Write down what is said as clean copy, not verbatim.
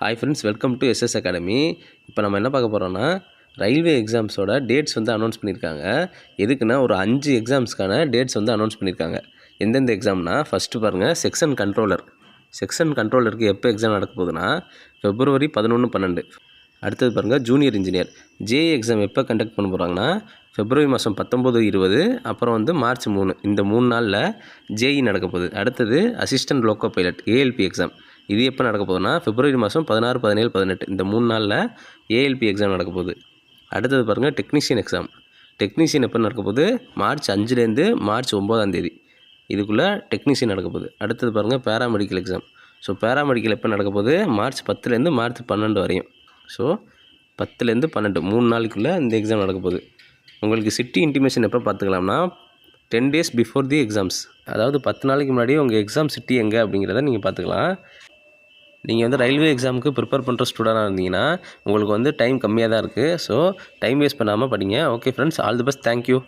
Hi friends, welcome to SS academy. இப்போ நம்ம என்ன பார்க்க போகிறோம்னா, ரயில்வே எக்ஸாம்ஸோட டேட்ஸ் வந்து அனௌன்ஸ் பண்ணியிருக்காங்க. எதுக்குன்னா ஒரு 5 எக்ஸாம்ஸ்க்கான டேட்ஸ் வந்து அனௌன்ஸ் பண்ணியிருக்காங்க. எந்தெந்த எக்ஸாம்னா, ஃபஸ்ட்டு பாருங்கள், செக்ஷன் கண்ட்ரோலர். செக்ஷன் கண்ட்ரோலருக்கு எப்போ எக்ஸாம் நடக்க போகுதுன்னா February 11, 12. அடுத்தது பாருங்கள், ஜூனியர் இன்ஜினியர் ஜேஇ எக்ஸாம் எப்போ கண்டக்ட் பண்ண போகிறாங்கன்னா February மாதம் 19, 20, அப்புறம் வந்து March 3. இந்த 3 நாளில் ஜேஇ நடக்க போகுது. அடுத்தது assistant loco pilot ALP exam. இது எப்போ நடக்க போகுதுன்னா February மாதம் 16, 17, 18. இந்த 3 நாளில் ஏஎல்பி எக்ஸாம் நடக்க போகுது. அடுத்தது பாருங்கள், டெக்னீஷியன் எக்ஸாம். டெக்னீஷியன் எப்போ நடக்க போகுது? March 5லேருந்து March 9 இதுக்குள்ளே டெக்னீஷியன் நடக்க போகுது. அடுத்தது பாருங்கள், பேராமெடிக்கல் எக்ஸாம். ஸோ பேராமெடிக்கல் எப்போ நடக்க போகுது? March 10லேருந்து March 12 வரையும். ஸோ 10லேருந்து 12 3 நாளைக்குள்ளே இந்த எக்ஸாம் நடக்க போகுது. உங்களுக்கு சிட்டி இன்டிமேஷன் எப்போ பார்த்துக்கலாம்னா 10 days பிஃபோர் தி எக்ஸாம்ஸ். அதாவது 10 நாளைக்கு முன்னாடி உங்கள் எக்ஸாம் சிட்டி எங்கே அப்படிங்கிறத நீங்கள் பார்த்துக்கலாம். நீங்கள் வந்து ரயில்வே எக்ஸாமுக்கு ப்ரிப்பேர் பண்ணுற ஸ்டூடெண்டாக இருந்தீங்கன்னா உங்களுக்கு வந்து டைம் கம்மியாக தான் இருக்குது. ஸோ டைம் வேஸ்ட் பண்ணாமல் படிங்க. Okay friends, all the best. Thank you.